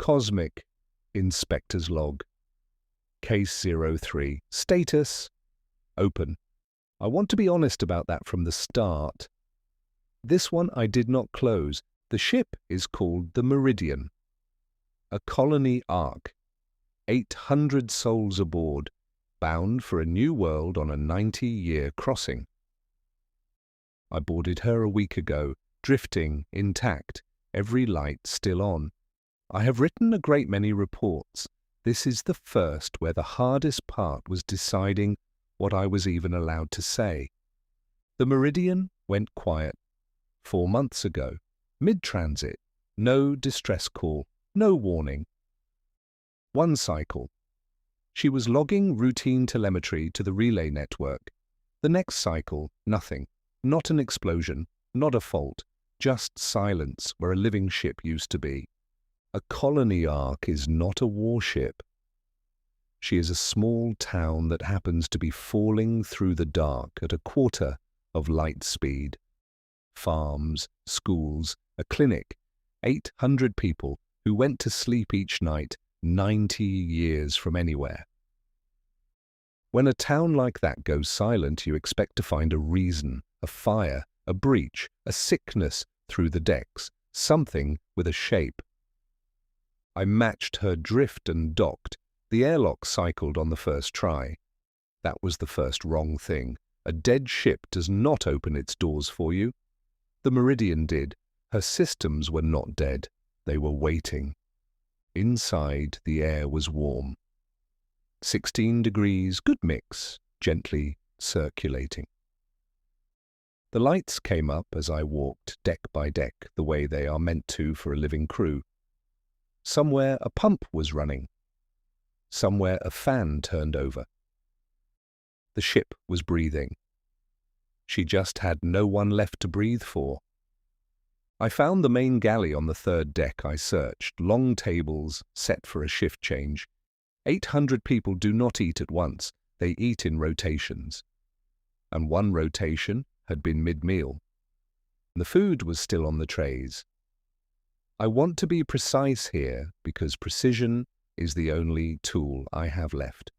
Cosmic Inspector's Log. Case 03. Status: open. I want to be honest about that from the start. This one I did not close. The ship is called the Meridian. A colony ark. 800 souls aboard, bound for a new world on a 90-year crossing. I boarded her a week ago, drifting, intact, every light still on. I have written a great many reports. This is the first where the hardest part was deciding what I was even allowed to say. The Meridian went quiet 4 months ago, mid-transit, no distress call, no warning. One cycle. She was logging routine telemetry to the relay network. The next cycle, nothing. Not an explosion, not a fault, just silence where a living ship used to be. A colony ark is not a warship. She is a small town that happens to be falling through the dark at a quarter of light speed. Farms, schools, a clinic, 800 people who went to sleep each night 90 years from anywhere. When a town like that goes silent, you expect to find a reason, a fire, a breach, a sickness through the decks, something with a shape. I matched her drift and docked. The airlock cycled on the first try. That was the first wrong thing. A dead ship does not open its doors for you. The Meridian did. Her systems were not dead. They were waiting. Inside, the air was warm. 16 degrees, good mix, gently circulating. The lights came up as I walked deck by deck, the way they are meant to for a living crew. Somewhere a pump was running. Somewhere a fan turned over. The ship was breathing. She just had no one left to breathe for. I found the main galley on the third deck. I searched. Long tables, set for a shift change. 800 people do not eat at once. They eat in rotations. And one rotation had been mid-meal. The food was still on the trays. I want to be precise here because precision is the only tool I have left.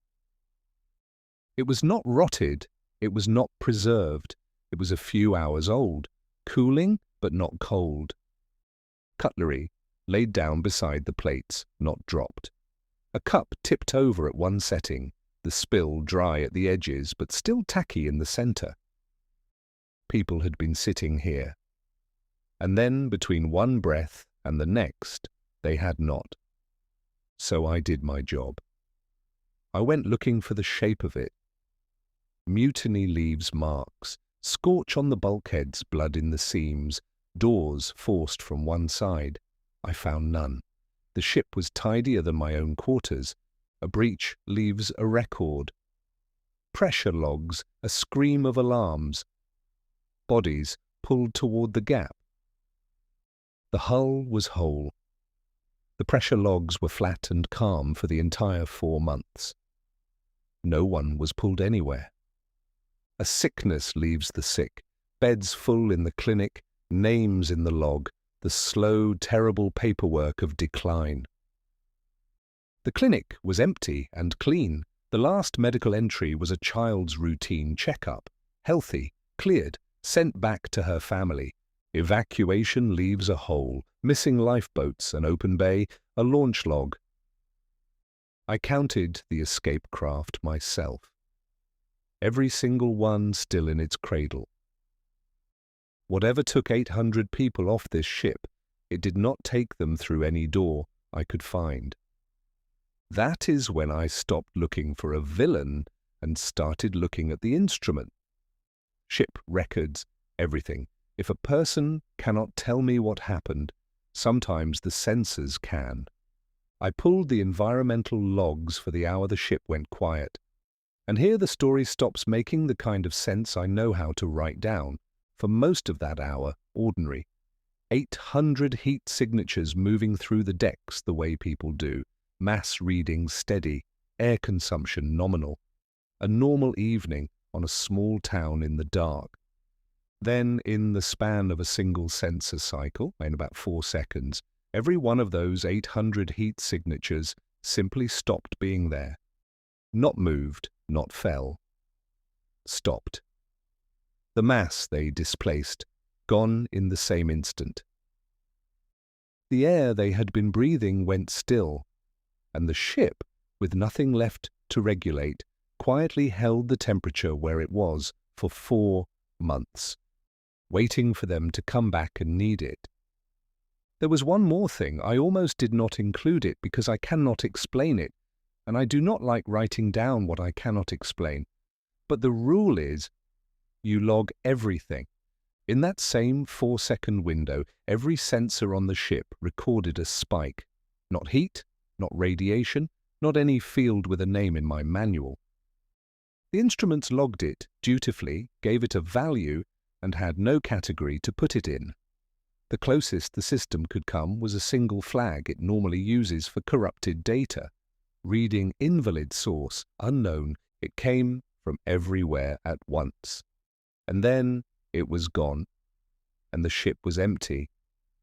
It was not rotted. It was not preserved. It was a few hours old, cooling but not cold. Cutlery laid down beside the plates, not dropped. A cup tipped over at one setting, the spill dry at the edges but still tacky in the center. People had been sitting here. And then, between one breath and the next, they had not. So I did my job. I went looking for the shape of it. Mutiny leaves marks, scorch on the bulkheads, blood in the seams, doors forced from one side. I found none. The ship was tidier than my own quarters. A breach leaves a record. Pressure logs, a scream of alarms. Bodies pulled toward the gap. The hull was whole. The pressure logs were flat and calm for the entire 4 months. No one was pulled anywhere. A sickness leaves the sick, beds full in the clinic, names in the log, the slow, terrible paperwork of decline. The clinic was empty and clean. The last medical entry was a child's routine checkup. Healthy, cleared, sent back to her family. Evacuation leaves a hole, missing lifeboats, an open bay, a launch log. I counted the escape craft myself. Every single one still in its cradle. Whatever took 800 people off this ship, it did not take them through any door I could find. That is when I stopped looking for a villain and started looking at the instrument. Ship records, everything. If a person cannot tell me what happened, sometimes the sensors can. I pulled the environmental logs for the hour the ship went quiet. And here the story stops making the kind of sense I know how to write down. For most of that hour, ordinary. 800 heat signatures moving through the decks the way people do. Mass readings steady. Air consumption nominal. A normal evening on a small town in the dark. Then, in the span of a single sensor cycle, in about 4 seconds, Every one of those 800 heat signatures simply stopped being there. Not moved, not fell. Stopped. The mass they displaced, gone in the same instant. The air they had been breathing went still, and the ship, with nothing left to regulate, quietly held the temperature where it was for 4 months, waiting for them to come back and need it. There was one more thing. I almost did not include it because I cannot explain it, and I do not like writing down what I cannot explain. But the rule is, you log everything. In that same 4-second window, every sensor on the ship recorded a spike. Not heat, not radiation, not any field with a name in my manual. The instruments logged it dutifully, gave it a value, and had no category to put it in. The closest the system could come was a single flag it normally uses for corrupted data. Reading invalid source, unknown, it came from everywhere at once. And then it was gone, and the ship was empty,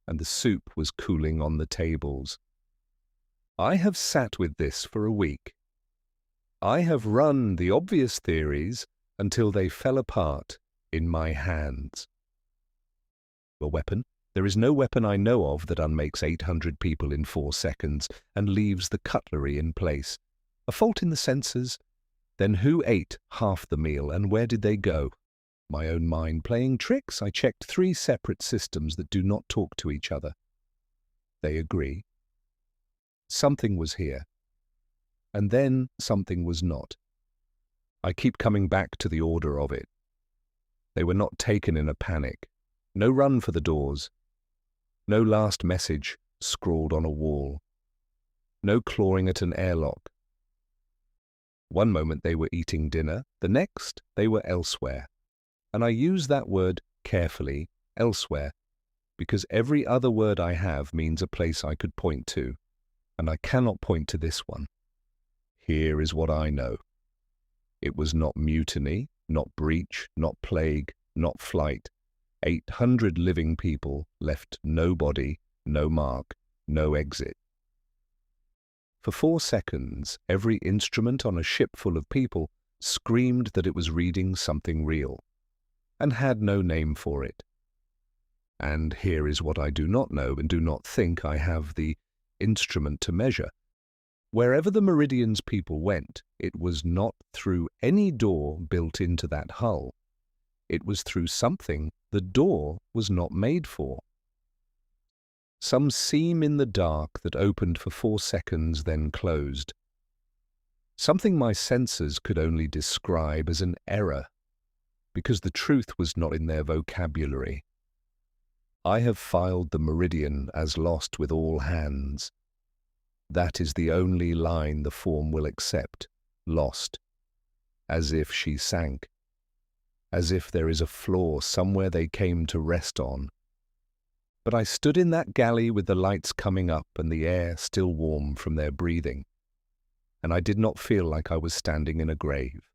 and the soup was cooling on the tables. I have sat with this for a week. I have run the obvious theories until they fell apart in my hands. A weapon? There is no weapon I know of that unmakes 800 people in 4 seconds and leaves the cutlery in place. A fault in the sensors? Then who ate half the meal and where did they go? My own mind playing tricks, I checked 3 separate systems that do not talk to each other. They agree. Something was here. And then something was not. I keep coming back to the order of it. They were not taken in a panic. No run for the doors. No last message scrawled on a wall. No clawing at an airlock. One moment they were eating dinner, the next they were elsewhere. And I use that word carefully, elsewhere, because every other word I have means a place I could point to, and I cannot point to this one. Here is what I know. It was not mutiny, not breach, not plague, not flight. 800 living people left no body, no mark, no exit. For 4 seconds, every instrument on a ship full of people screamed that it was reading something real, and had no name for it. And here is what I do not know and do not think I have the instrument to measure. Wherever the Meridian's people went, it was not through any door built into that hull. It was through something the door was not made for. Some seam in the dark that opened for 4 seconds, then closed. Something my senses could only describe as an error, because the truth was not in their vocabulary. I have filed the Meridian as lost with all hands. That is the only line the form will accept, lost, as if she sank, as if there is a flaw somewhere they came to rest on. But I stood in that galley with the lights coming up and the air still warm from their breathing, and I did not feel like I was standing in a grave.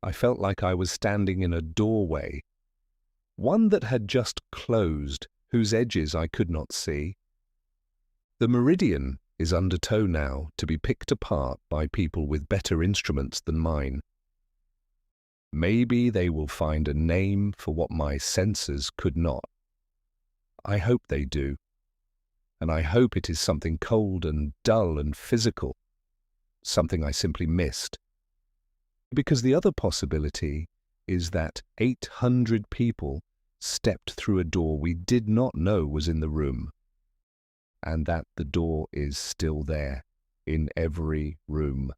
I felt like I was standing in a doorway, one that had just closed, whose edges I could not see. The Meridian is undertow now to be picked apart by people with better instruments than mine. Maybe they will find a name for what my senses could not. I hope they do, and I hope it is something cold and dull and physical, something I simply missed. Because the other possibility is that 800 people stepped through a door we did not know was in the room, and that the door is still there, in every room,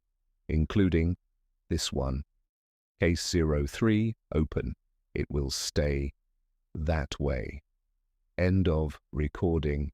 including this one. Case 03, open. It will stay that way. End of recording.